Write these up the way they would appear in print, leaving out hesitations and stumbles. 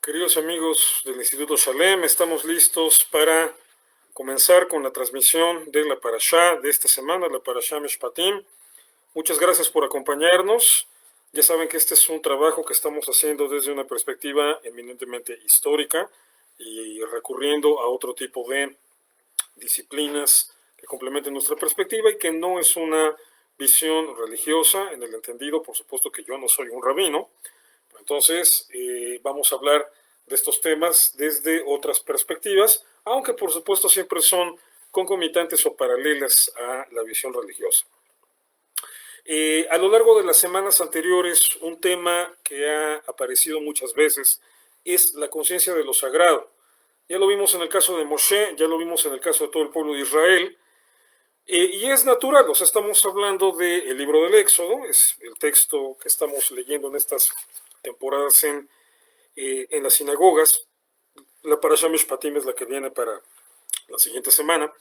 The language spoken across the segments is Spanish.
Queridos amigos del Instituto Shalem, estamos listos para comenzar con la transmisión de la Parashá de esta semana, la Parashá Mishpatim. Muchas gracias por acompañarnos. Ya saben que este es un trabajo que estamos haciendo desde una perspectiva eminentemente histórica y recurriendo a otro tipo de disciplinas que complementen nuestra perspectiva y que no es una visión religiosa, en el entendido, por supuesto, que yo no soy un rabino. Entonces, vamos a hablar de estos temas desde otras perspectivas, aunque por supuesto siempre son concomitantes o paralelas a la visión religiosa. A lo largo de las semanas anteriores, un tema que ha aparecido muchas veces es la conciencia de lo sagrado. Ya lo vimos en el caso de Moshe, ya lo vimos en el caso de todo el pueblo de Israel, y es natural, o sea, estamos hablando del libro del Éxodo, es el texto que estamos leyendo en estas temporadas en las sinagogas. La Parashá Mishpatim es la que viene para la siguiente semana.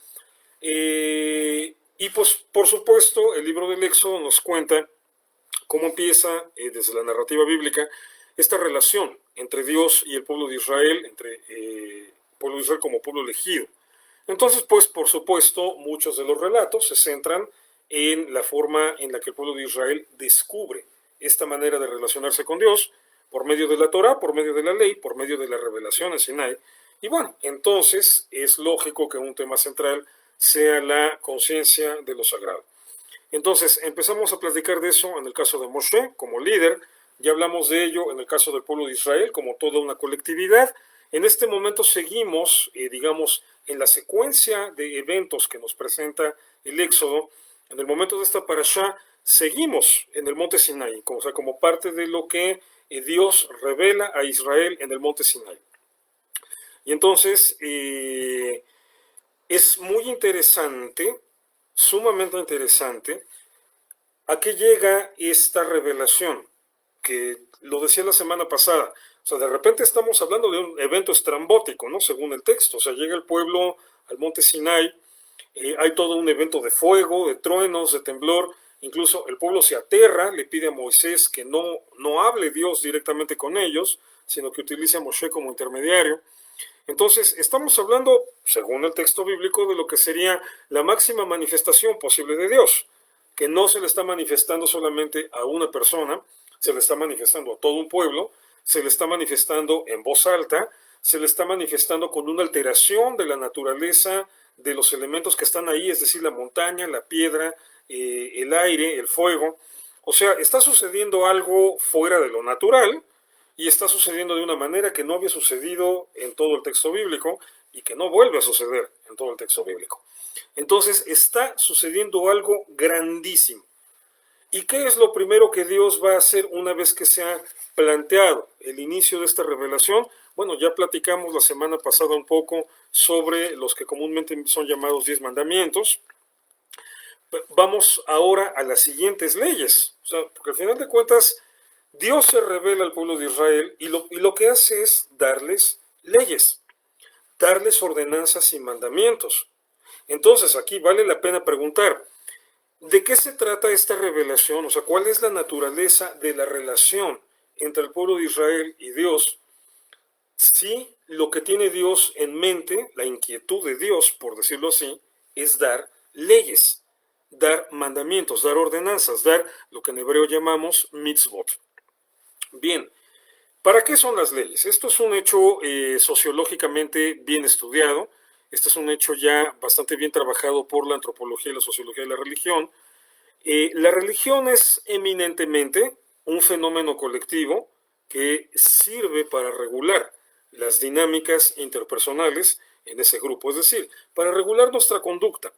Y pues, por supuesto, el libro del Éxodo nos cuenta cómo empieza, desde la narrativa bíblica, esta relación entre Dios y el pueblo de Israel, entre el pueblo de Israel como pueblo elegido. Entonces, pues, por supuesto, muchos de los relatos se centran en la forma en la que el pueblo de Israel descubre esta manera de relacionarse con Dios por medio de la Torá, por medio de la ley, por medio de la revelación en Sinai. Y bueno, entonces es lógico que un tema central sea la conciencia de lo sagrado. Entonces, empezamos a platicar de eso en el caso de Moshe como líder, ya hablamos de ello en el caso del pueblo de Israel como toda una colectividad. En este momento seguimos, digamos, en la secuencia de eventos que nos presenta el Éxodo. En el momento de esta parashá, seguimos en el monte Sinai, o sea, como parte de lo que Dios revela a Israel en el monte Sinai. Y entonces, es muy interesante, sumamente interesante, ¿a qué llega esta revelación? Que lo decía la semana pasada. O sea, de repente estamos hablando de un evento estrambótico, ¿no? Según el texto. O sea, llega el pueblo al monte Sinai, hay todo un evento de fuego, de truenos, de temblor. Incluso el pueblo se aterra, le pide a Moisés que no hable Dios directamente con ellos, sino que utilice a Moshe como intermediario. Entonces, estamos hablando, según el texto bíblico, de lo que sería la máxima manifestación posible de Dios, que no se le está manifestando solamente a una persona, se le está manifestando a todo un pueblo, se le está manifestando en voz alta, se le está manifestando con una alteración de la naturaleza de los elementos que están ahí, es decir, la montaña, la piedra, el aire, el fuego. O sea, está sucediendo algo fuera de lo natural, y está sucediendo de una manera que no había sucedido en todo el texto bíblico y que no vuelve a suceder en todo el texto bíblico. Entonces está sucediendo algo grandísimo. ¿Y qué es lo primero que Dios va a hacer una vez que se ha planteado el inicio de esta revelación? Bueno, ya platicamos la semana pasada un poco sobre los que comúnmente son llamados 10 mandamientos. Vamos ahora a las siguientes leyes, o sea, porque al final de cuentas Dios se revela al pueblo de Israel y lo que hace es darles leyes, darles ordenanzas y mandamientos. Entonces aquí vale la pena preguntar, ¿de qué se trata esta revelación? O sea, ¿cuál es la naturaleza de la relación entre el pueblo de Israel y Dios? Si lo que tiene Dios en mente, la inquietud de Dios, por decirlo así, es dar leyes, dar mandamientos, dar ordenanzas, dar lo que en hebreo llamamos mitzvot. Bien, ¿para qué son las leyes? Esto es un hecho sociológicamente bien estudiado, este es un hecho ya bastante bien trabajado por la antropología y la sociología de la religión. La religión es eminentemente un fenómeno colectivo que sirve para regular las dinámicas interpersonales en ese grupo, es decir, para regular nuestra conducta.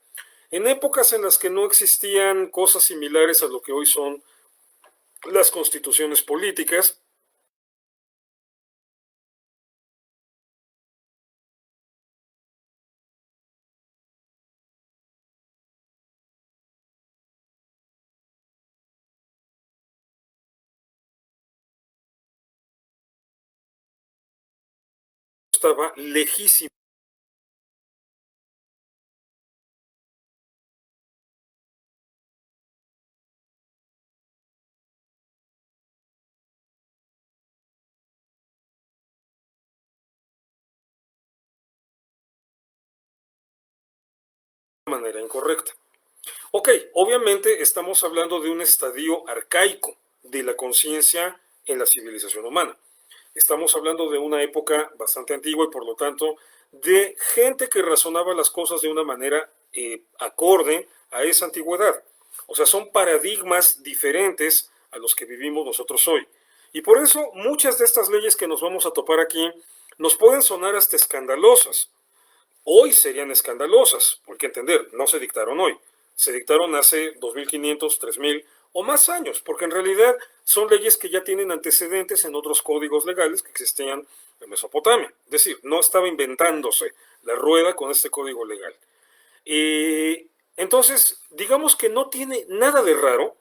En épocas en las que no existían cosas similares a lo que hoy son las constituciones políticas, estaba lejísimo manera incorrecta. Ok, obviamente estamos hablando de un estadio arcaico de la conciencia en la civilización humana. Estamos hablando de una época bastante antigua y por lo tanto de gente que razonaba las cosas de una manera acorde a esa antigüedad. O sea, son paradigmas diferentes a los que vivimos nosotros hoy. Y por eso muchas de estas leyes que nos vamos a topar aquí nos pueden sonar hasta escandalosas. Hoy serían escandalosas, porque entender, no se dictaron hoy, se dictaron hace 2500, 3000 o más años, porque en realidad son leyes que ya tienen antecedentes en otros códigos legales que existían en Mesopotamia. Es decir, no estaba inventándose la rueda con este código legal. Entonces, digamos que no tiene nada de raro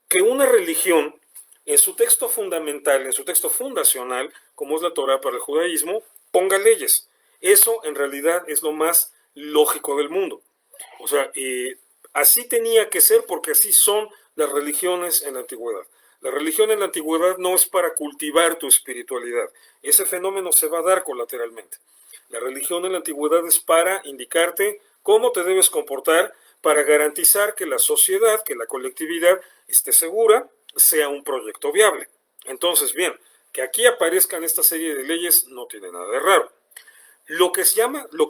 que una religión, en su texto fundamental, en su texto fundacional, como es la Torá para el judaísmo, ponga leyes. Eso en realidad es lo más lógico del mundo. O sea, así tenía que ser porque así son las religiones en la antigüedad. La religión en la antigüedad no es para cultivar tu espiritualidad. Ese fenómeno se va a dar colateralmente. La religión en la antigüedad es para indicarte cómo te debes comportar para garantizar que la sociedad, que la colectividad esté segura, sea un proyecto viable. Entonces, bien, que aquí aparezcan esta serie de leyes no tiene nada de raro. Lo que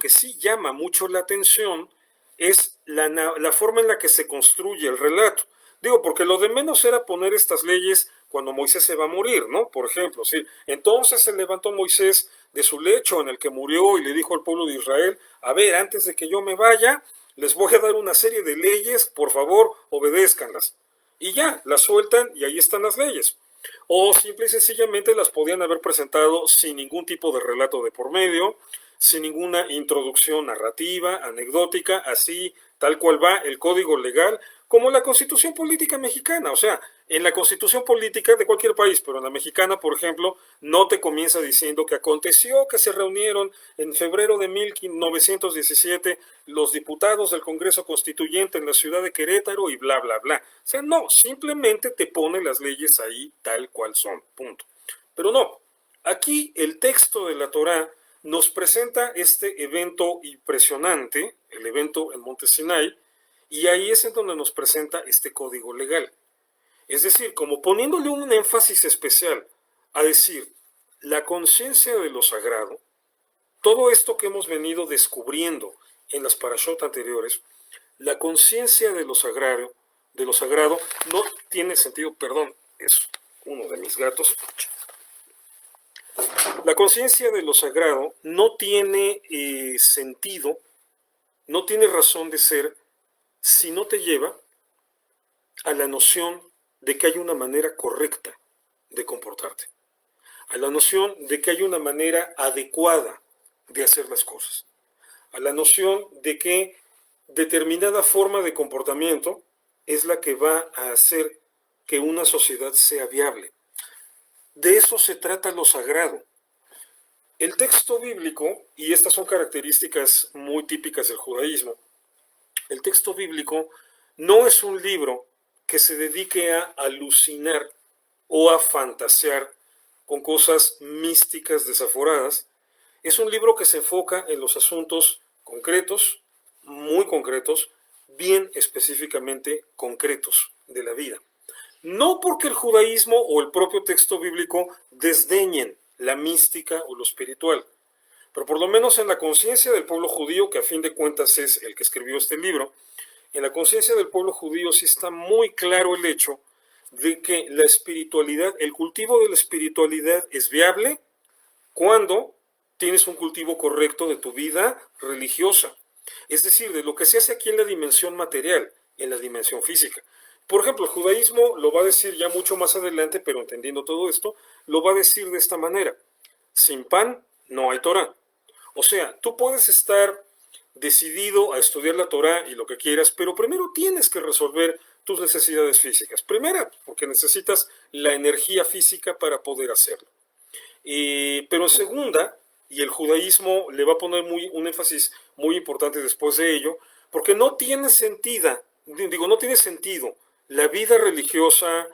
sí llama mucho la atención es la forma en la que se construye el relato. Digo, porque lo de menos era poner estas leyes cuando Moisés se va a morir, ¿no? Por ejemplo, ¿sí? Entonces se levantó Moisés de su lecho en el que murió y le dijo al pueblo de Israel, a ver, antes de que yo me vaya, les voy a dar una serie de leyes, por favor, obedézcanlas. Y ya, las sueltan y ahí están las leyes. O simple y sencillamente las podían haber presentado sin ningún tipo de relato de por medio, sin ninguna introducción narrativa, anecdótica, así, tal cual va el código legal, como la Constitución Política Mexicana. O sea, en la Constitución Política de cualquier país, pero en la mexicana, por ejemplo, no te comienza diciendo que aconteció que se reunieron en febrero de 1917 los diputados del Congreso Constituyente en la ciudad de Querétaro y bla, bla, bla. O sea, no, simplemente te pone las leyes ahí tal cual son, punto. Pero no, aquí el texto de la Torá nos presenta este evento impresionante, el evento en Monte Sinai, y ahí es en donde nos presenta este código legal. Es decir, como poniéndole un énfasis especial a decir, la conciencia de lo sagrado, todo esto que hemos venido descubriendo en las parashot anteriores, la conciencia de lo sagrado no tiene sentido, perdón, es uno de mis gatos. La conciencia de lo sagrado no tiene sentido, no tiene razón de ser si no te lleva a la noción de que hay una manera correcta de comportarte, a la noción de que hay una manera adecuada de hacer las cosas, a la noción de que determinada forma de comportamiento es la que va a hacer que una sociedad sea viable. De eso se trata lo sagrado. El texto bíblico, y estas son características muy típicas del judaísmo, el texto bíblico no es un libro que se dedique a alucinar o a fantasear con cosas místicas desaforadas. Es un libro que se enfoca en los asuntos concretos, muy concretos, bien específicamente concretos de la vida. No porque el judaísmo o el propio texto bíblico desdeñen la mística o lo espiritual, pero por lo menos en la conciencia del pueblo judío, que a fin de cuentas es el que escribió este libro, en la conciencia del pueblo judío sí está muy claro el hecho de que la espiritualidad, el cultivo de la espiritualidad es viable cuando tienes un cultivo correcto de tu vida religiosa. Es decir, de lo que se hace aquí en la dimensión material, en la dimensión física. Por ejemplo, el judaísmo lo va a decir ya mucho más adelante, pero entendiendo todo esto, lo va a decir de esta manera. Sin pan no hay Torah. O sea, tú puedes estar decidido a estudiar la Torah y lo que quieras, pero primero tienes que resolver tus necesidades físicas. Primera, porque necesitas la energía física para poder hacerlo. Pero en segunda, y el judaísmo le va a poner un énfasis muy importante después de ello, porque no tiene sentido la vida religiosa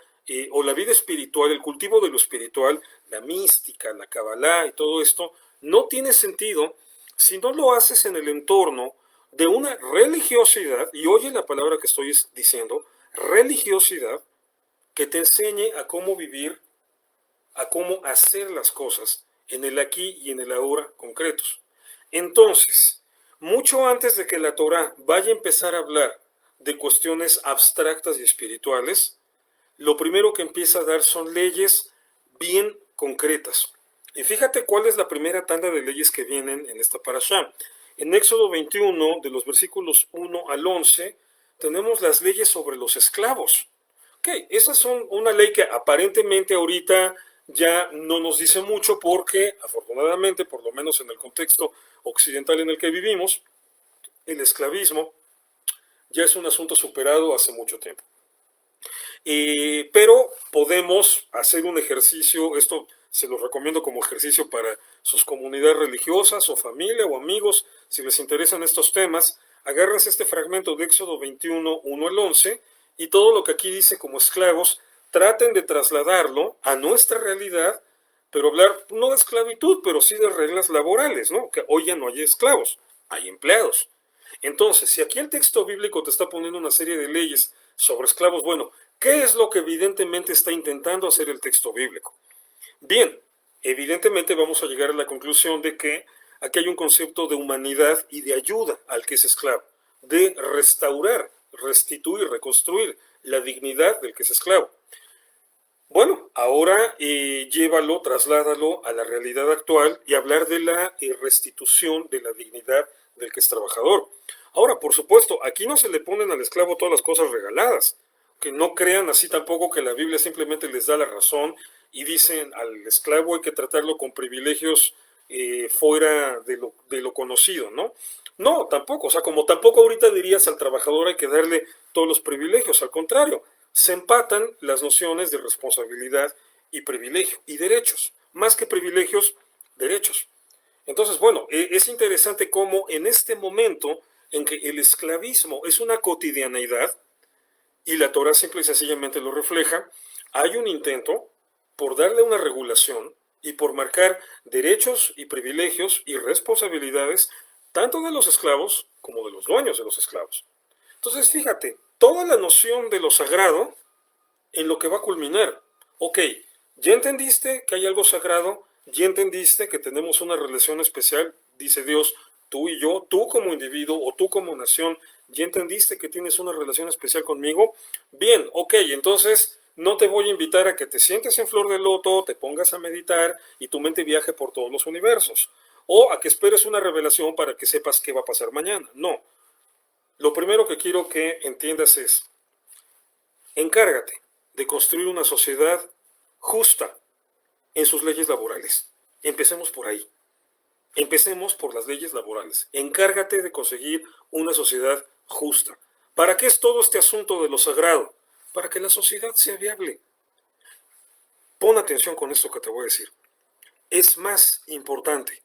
o la vida espiritual, el cultivo de lo espiritual, la mística, la Kabbalah y todo esto, no tiene sentido si no lo haces en el entorno de una religiosidad, y oye la palabra que estoy diciendo, religiosidad, que te enseñe a cómo vivir, a cómo hacer las cosas en el aquí y en el ahora concretos. Entonces, mucho antes de que la Torá vaya a empezar a hablar de cuestiones abstractas y espirituales, lo primero que empieza a dar son leyes bien concretas. Y fíjate cuál es la primera tanda de leyes que vienen en esta parashá. En Éxodo 21, de los versículos 1 al 11, tenemos las leyes sobre los esclavos. Ok, esas son una ley que aparentemente ahorita ya no nos dice mucho porque, afortunadamente, por lo menos en el contexto occidental en el que vivimos, el esclavismo ya es un asunto superado hace mucho tiempo. Pero podemos hacer un ejercicio, esto se lo recomiendo como ejercicio para sus comunidades religiosas o familia o amigos, si les interesan estos temas, agárrense este fragmento de Éxodo 21, 1 al 11, y todo lo que aquí dice como esclavos, traten de trasladarlo a nuestra realidad, pero hablar no de esclavitud, pero sí de reglas laborales, ¿no? Que hoy ya no hay esclavos, hay empleados. Entonces, si aquí el texto bíblico te está poniendo una serie de leyes sobre esclavos, bueno, ¿qué es lo que evidentemente está intentando hacer el texto bíblico? Bien, evidentemente vamos a llegar a la conclusión de que aquí hay un concepto de humanidad y de ayuda al que es esclavo, de restaurar, restituir, reconstruir la dignidad del que es esclavo. Bueno, ahora llévalo, trasládalo a la realidad actual y hablar de la restitución de la dignidad del que es trabajador. Ahora, por supuesto, aquí no se le ponen al esclavo todas las cosas regaladas, que no crean así tampoco que la Biblia simplemente les da la razón y dicen al esclavo hay que tratarlo con privilegios fuera de lo conocido, ¿no? No, tampoco, o sea, como tampoco ahorita dirías al trabajador hay que darle todos los privilegios, al contrario, se empatan las nociones de responsabilidad y privilegio y derechos, más que privilegios, derechos. Entonces, bueno, es interesante cómo en este momento en que el esclavismo es una cotidianeidad, y la Torah simple y sencillamente lo refleja, hay un intento por darle una regulación y por marcar derechos y privilegios y responsabilidades tanto de los esclavos como de los dueños de los esclavos. Entonces, fíjate, toda la noción de lo sagrado en lo que va a culminar. Ok, ya entendiste que hay algo sagrado, ya entendiste que tenemos una relación especial, dice Dios, tú y yo, tú como individuo o tú como nación, ya entendiste que tienes una relación especial conmigo. Bien, ok, entonces no te voy a invitar a que te sientes en flor de loto, te pongas a meditar y tu mente viaje por todos los universos. O a que esperes una revelación para que sepas qué va a pasar mañana. No. Lo primero que quiero que entiendas es, encárgate de construir una sociedad justa en sus leyes laborales. Empecemos por ahí. Empecemos por las leyes laborales. Encárgate de conseguir una sociedad justa. ¿Para qué es todo este asunto de lo sagrado? Para que la sociedad sea viable. Pon atención con esto que te voy a decir. Es más importante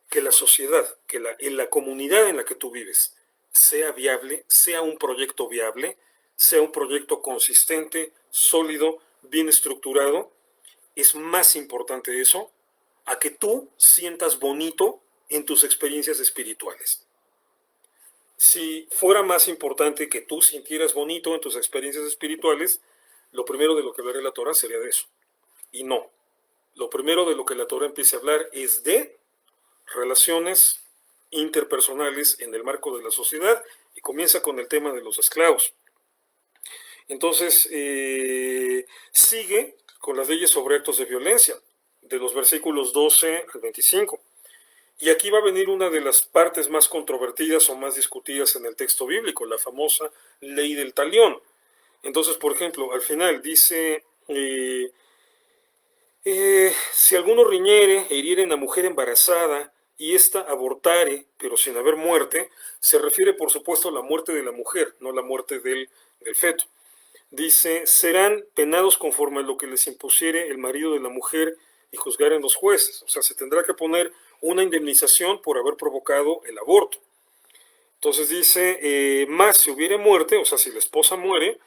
que la sociedad, que la comunidad en la que tú vives, sea viable, sea un proyecto viable, sea un proyecto consistente, sólido, bien estructurado. Es más importante eso a que tú sientas bonito en tus experiencias espirituales. Si fuera más importante que tú sintieras bonito en tus experiencias espirituales, lo primero de lo que hablaría la Torah sería de eso. Y no. Lo primero de lo que la Torah empieza a hablar es de relaciones interpersonales en el marco de la sociedad y comienza con el tema de los esclavos. Entonces, sigue con las leyes sobre actos de violencia, de los versículos 12 al 25. Y aquí va a venir una de las partes más controvertidas o más discutidas en el texto bíblico, la famosa ley del talión. Entonces, por ejemplo, al final dice, si alguno riñere e hiriere a mujer embarazada y ésta abortare, pero sin haber muerte, se refiere por supuesto a la muerte de la mujer, no la muerte del feto. Dice, serán penados conforme a lo que les impusiere el marido de la mujer y juzgaren los jueces. O sea, se tendrá que poner una indemnización por haber provocado el aborto. Entonces dice, más si hubiere muerte, o sea, si la esposa muere,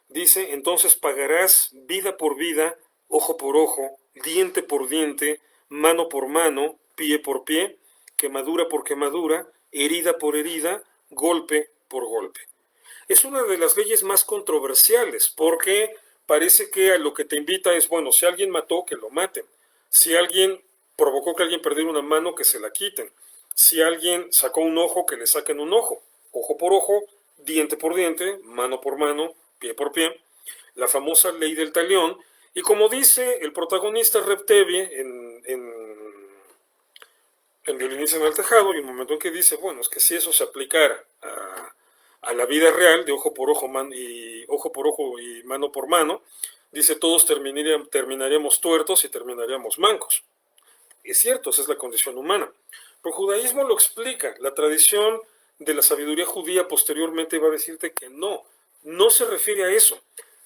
dice, entonces pagarás vida por vida, ojo por ojo, diente por diente, mano por mano, pie por pie, quemadura por quemadura, herida por herida, golpe por golpe. Es una de las leyes más controversiales porque parece que a lo que te invita es, bueno, si alguien mató, que lo maten. Si alguien provocó que alguien perdiera una mano, que se la quiten. Si alguien sacó un ojo, que le saquen un ojo. Ojo por ojo, diente por diente, mano por mano, pie por pie. La famosa ley del talión. Y como dice el protagonista Reb Tevi en Violiniza en el Tejado, hay un momento en que dice, bueno, es que si eso se aplicara a la vida real, de ojo por ojo, ojo por ojo y mano por mano, dice, todos terminaríamos tuertos y terminaríamos mancos. Es cierto, esa es la condición humana. Pero el judaísmo lo explica. La tradición de la sabiduría judía posteriormente va a decirte que no, no se refiere a eso.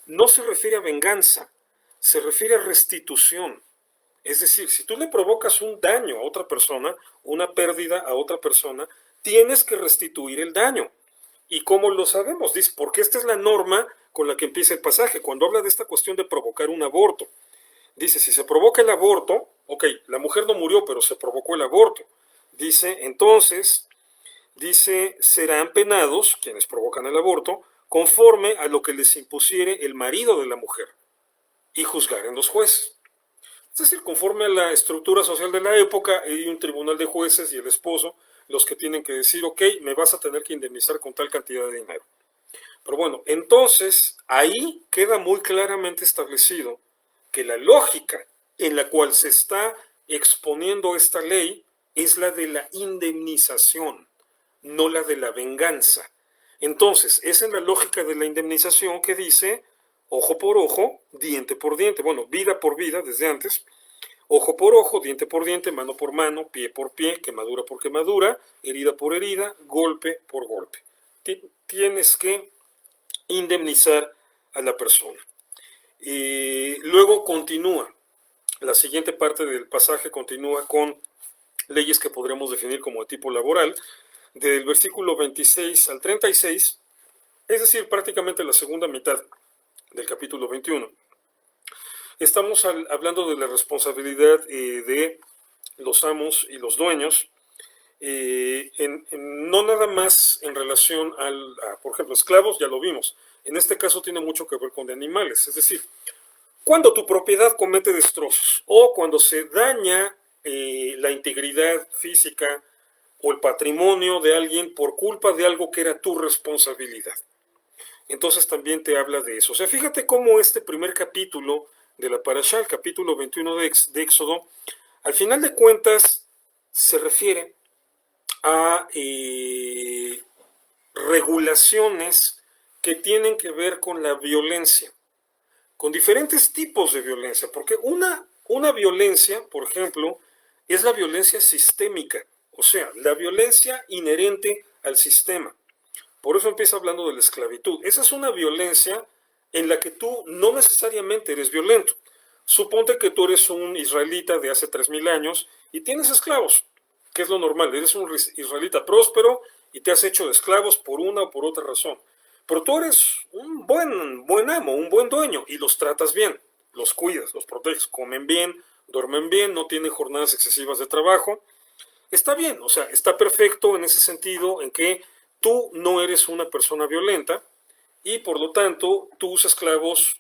No se refiere a venganza, se refiere a restitución. Es decir, si tú le provocas un daño a otra persona, una pérdida a otra persona, tienes que restituir el daño. ¿Y cómo lo sabemos? Dice, porque esta es la norma con la que empieza el pasaje, cuando habla de esta cuestión de provocar un aborto. Dice, si se provoca el aborto, ok, la mujer no murió, pero se provocó el aborto. Dice, entonces, dice, serán penados, quienes provocan el aborto, conforme a lo que les impusiere el marido de la mujer, y juzgaren los jueces. Es decir, conforme a la estructura social de la época, hay un tribunal de jueces y el esposo los que tienen que decir, ok, me vas a tener que indemnizar con tal cantidad de dinero. Pero bueno, entonces ahí queda muy claramente establecido que la lógica en la cual se está exponiendo esta ley es la de la indemnización, no la de la venganza. Entonces, es en la lógica de la indemnización que dice ojo por ojo, diente por diente, bueno, vida por vida desde antes, ojo por ojo, diente por diente, mano por mano, pie por pie, quemadura por quemadura, herida por herida, golpe por golpe. Tienes que indemnizar a la persona. Y luego continúa, la siguiente parte del pasaje continúa con leyes que podríamos definir como de tipo laboral, del versículo 26 al 36, es decir, prácticamente la segunda mitad del capítulo 21. Estamos hablando de la responsabilidad de los amos y los dueños, no nada más en relación por ejemplo, esclavos, ya lo vimos. En este caso tiene mucho que ver con de animales, es decir, cuando tu propiedad comete destrozos o cuando se daña la integridad física o el patrimonio de alguien por culpa de algo que era tu responsabilidad. Entonces también te habla de eso. O sea, fíjate cómo este primer capítulo de la Parashá, el capítulo 21 de Éxodo, al final de cuentas se refiere a regulaciones que tienen que ver con la violencia, con diferentes tipos de violencia, porque una violencia, por ejemplo, es la violencia sistémica, o sea, la violencia inherente al sistema. Por eso empieza hablando de la esclavitud. Esa es una violencia en la que tú no necesariamente eres violento. Suponte que tú eres un israelita de hace 3000 años y tienes esclavos, que es lo normal. Eres un israelita próspero y te has hecho de esclavos por una o por otra razón. Pero tú eres un buen amo, un buen dueño y los tratas bien, los cuidas, los proteges, comen bien, duermen bien, no tienen jornadas excesivas de trabajo. Está bien, o sea, está perfecto en ese sentido en que tú no eres una persona violenta y por lo tanto tus esclavos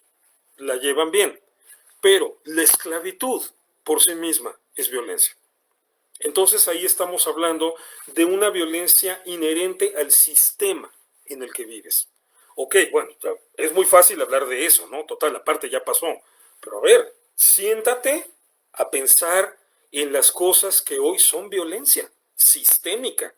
la llevan bien. Pero la esclavitud por sí misma es violencia. Entonces ahí estamos hablando de una violencia inherente al sistema en el que vives. Ok, bueno, es muy fácil hablar de eso, ¿no? Total, la parte ya pasó. Pero a ver, siéntate a pensar en las cosas que hoy son violencia sistémica.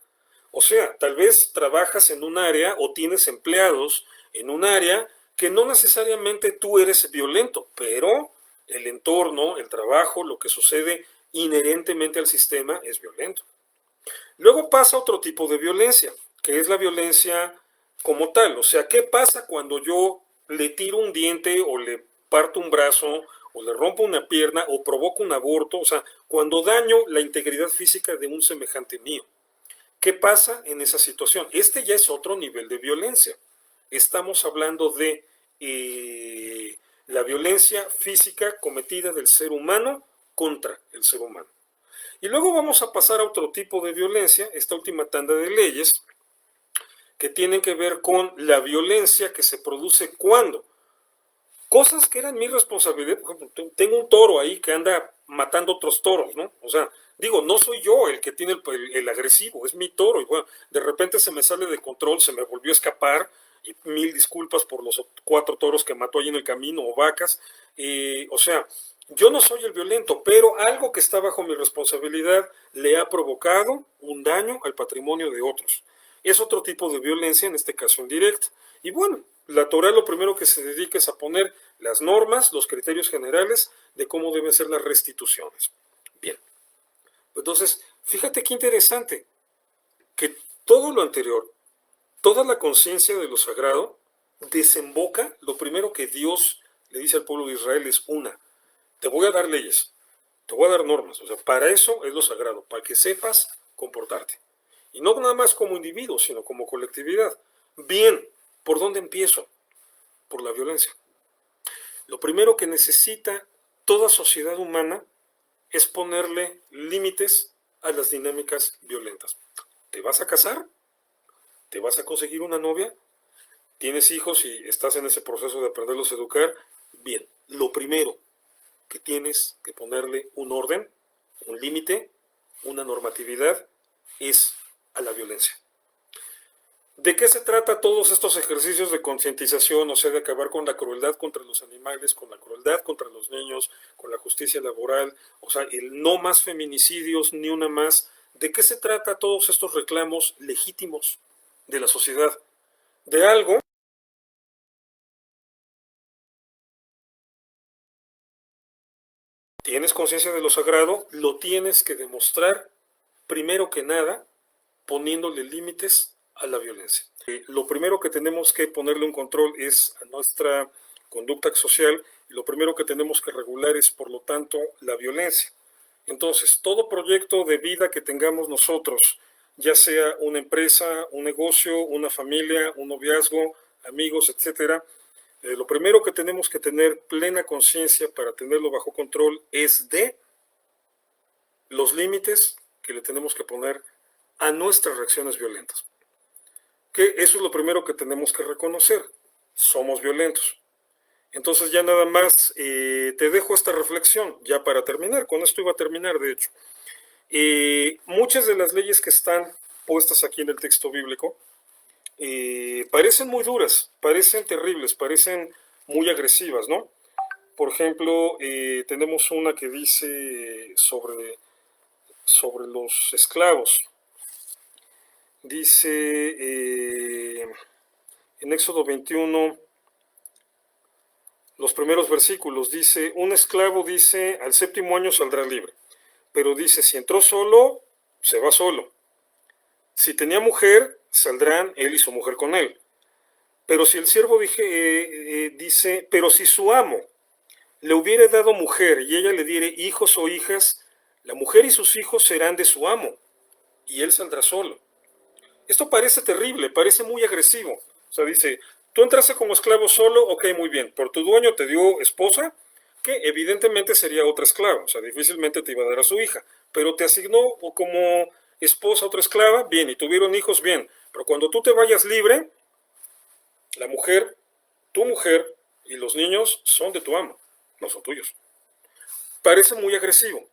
O sea, tal vez trabajas en un área o tienes empleados en un área que no necesariamente tú eres violento, pero el entorno, el trabajo, lo que sucede inherentemente al sistema es violento. Luego pasa otro tipo de violencia, que es la violencia como tal. O sea, ¿qué pasa cuando yo le tiro un diente o le parto un brazo o le rompo una pierna o provoco un aborto? O sea, cuando daño la integridad física de un semejante mío. ¿Qué pasa en esa situación? Este ya es otro nivel de violencia. Estamos hablando de la violencia física cometida del ser humano contra el ser humano. Y luego vamos a pasar a otro tipo de violencia, esta última tanda de leyes, que tienen que ver con la violencia que se produce cuando cosas que eran mi responsabilidad. Por ejemplo, tengo un toro ahí que anda matando otros toros, ¿no? O sea, digo, no soy yo el que tiene el agresivo, es mi toro. Y bueno, de repente se me sale de control, se me volvió a escapar. Y mil disculpas por los 4 toros que mató ahí en el camino o vacas. O sea, yo no soy el violento, pero algo que está bajo mi responsabilidad le ha provocado un daño al patrimonio de otros. Es otro tipo de violencia, en este caso indirecta. Y bueno, la Torah lo primero que se dedica es a poner las normas, los criterios generales de cómo deben ser las restituciones. Bien, entonces, fíjate qué interesante, que todo lo anterior, toda la conciencia de lo sagrado, desemboca, lo primero que Dios le dice al pueblo de Israel es te voy a dar leyes, te voy a dar normas, o sea, para eso es lo sagrado, para que sepas comportarte. Y no nada más como individuo, sino como colectividad. Bien, ¿por dónde empiezo? Por la violencia. Lo primero que necesita toda sociedad humana es ponerle límites a las dinámicas violentas. ¿Te vas a casar? ¿Te vas a conseguir una novia? ¿Tienes hijos y estás en ese proceso de aprenderlos a educar? Bien, lo primero que tienes que ponerle un orden, un límite, una normatividad, es a la violencia. ¿De qué se trata todos estos ejercicios de concientización? O sea, de acabar con la crueldad contra los animales, con la crueldad contra los niños, con la justicia laboral, o sea, el no más feminicidios, ni una más. ¿De qué se trata todos estos reclamos legítimos de la sociedad? De algo. Tienes conciencia de lo sagrado, lo tienes que demostrar, primero que nada, poniéndole límites a la violencia. Lo primero que tenemos que ponerle un control es a nuestra conducta social, y lo primero que tenemos que regular es, por lo tanto, la violencia. Entonces, todo proyecto de vida que tengamos nosotros, ya sea una empresa, un negocio, una familia, un noviazgo, amigos, etcétera, lo primero que tenemos que tener plena conciencia para tenerlo bajo control es de los límites que le tenemos que poner a nuestras reacciones violentas. Que eso es lo primero que tenemos que reconocer. Somos violentos. Entonces ya nada más te dejo esta reflexión, ya para terminar. Con esto iba a terminar, de hecho. Muchas de las leyes que están puestas aquí en el texto bíblico parecen muy duras, parecen terribles, parecen muy agresivas, ¿no? Por ejemplo, tenemos una que dice sobre los esclavos. Dice en Éxodo 21, los primeros versículos, dice, un esclavo dice, al 7º año saldrá libre. Pero dice, si entró solo, se va solo. Si tenía mujer, saldrán él y su mujer con él. Pero si el siervo dice, pero si su amo le hubiere dado mujer y ella le diere hijos o hijas, la mujer y sus hijos serán de su amo, y él saldrá solo. Esto parece terrible, parece muy agresivo. O sea, dice, tú entraste como esclavo solo, ok, muy bien, pero tu dueño te dio esposa, que evidentemente sería otra esclava, o sea, difícilmente te iba a dar a su hija, pero te asignó como esposa a otra esclava, bien, y tuvieron hijos, bien, pero cuando tú te vayas libre, la mujer, tu mujer y los niños son de tu amo, no son tuyos. Parece muy agresivo.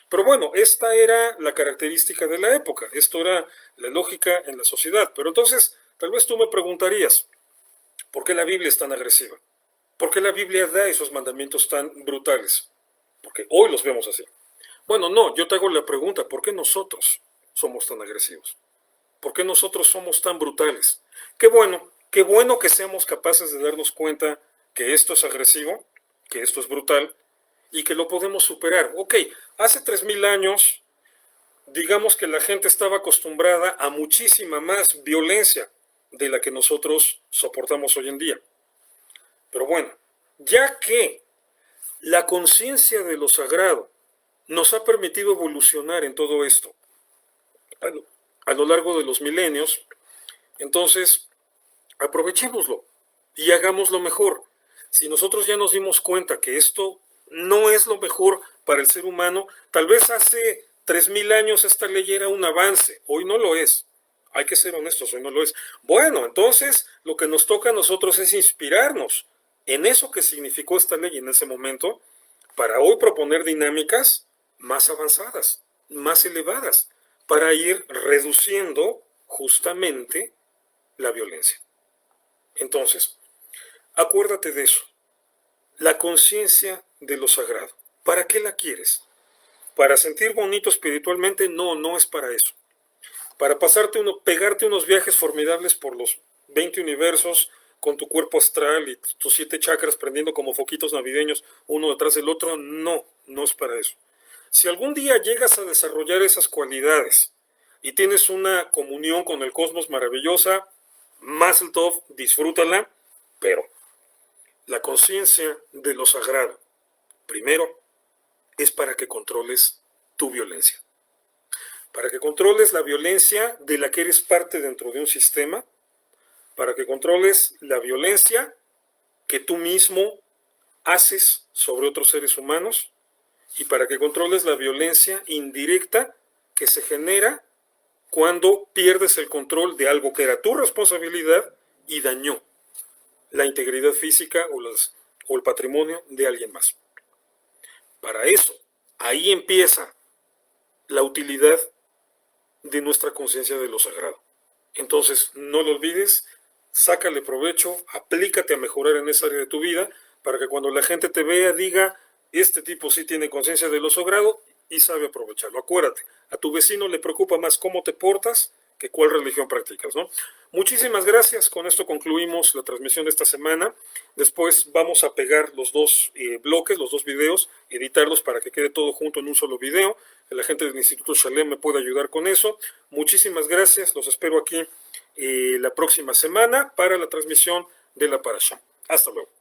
Pero bueno, esta era la característica de la época, esto era la lógica en la sociedad. Pero entonces, tal vez tú me preguntarías, ¿por qué la Biblia es tan agresiva? ¿Por qué la Biblia da esos mandamientos tan brutales? Porque hoy los vemos así. Bueno, no, yo te hago la pregunta, ¿por qué nosotros somos tan agresivos? ¿Por qué nosotros somos tan brutales? Qué bueno que seamos capaces de darnos cuenta que esto es agresivo, que esto es brutal, y que lo podemos superar. Ok, hace 3000 años, digamos que la gente estaba acostumbrada a muchísima más violencia de la que nosotros soportamos hoy en día. Pero bueno, ya que la conciencia de lo sagrado nos ha permitido evolucionar en todo esto a lo largo de los milenios, entonces aprovechémoslo y hagámoslo mejor. Si nosotros ya nos dimos cuenta que esto no es lo mejor para el ser humano, tal vez hace 3000 años esta ley era un avance, hoy no lo es. Hay que ser honestos, hoy no lo es. Bueno, entonces lo que nos toca a nosotros es inspirarnos en eso que significó esta ley en ese momento para hoy proponer dinámicas más avanzadas, más elevadas, para ir reduciendo justamente la violencia. Entonces, acuérdate de eso, la conciencia de lo sagrado. ¿Para qué la quieres? ¿Para sentir bonito espiritualmente? No, no es para eso. Para pegarte unos viajes formidables por los 20 universos con tu cuerpo astral y tus 7 chakras prendiendo como foquitos navideños uno detrás del otro, no, no es para eso. Si algún día llegas a desarrollar esas cualidades y tienes una comunión con el cosmos maravillosa, Mazel Tov, disfrútala, pero la conciencia de lo sagrado, primero, es para que controles tu violencia. Para que controles la violencia de la que eres parte dentro de un sistema, para que controles la violencia que tú mismo haces sobre otros seres humanos y para que controles la violencia indirecta que se genera cuando pierdes el control de algo que era tu responsabilidad y dañó la integridad física o el patrimonio de alguien más. Para eso, ahí empieza la utilidad de nuestra conciencia de lo sagrado. Entonces, no lo olvides, sácale provecho, aplícate a mejorar en esa área de tu vida, para que cuando la gente te vea diga, este tipo sí tiene conciencia de lo sagrado y sabe aprovecharlo. Acuérdate, a tu vecino le preocupa más cómo te portas que cuál religión practicas, ¿no? Muchísimas gracias, con esto concluimos la transmisión de esta semana. Después vamos a pegar los dos bloques, los dos videos, editarlos para que quede todo junto en un solo video. La gente del Instituto Shalem me puede ayudar con eso. Muchísimas gracias, los espero aquí la próxima semana para la transmisión de la Parashá. Hasta luego.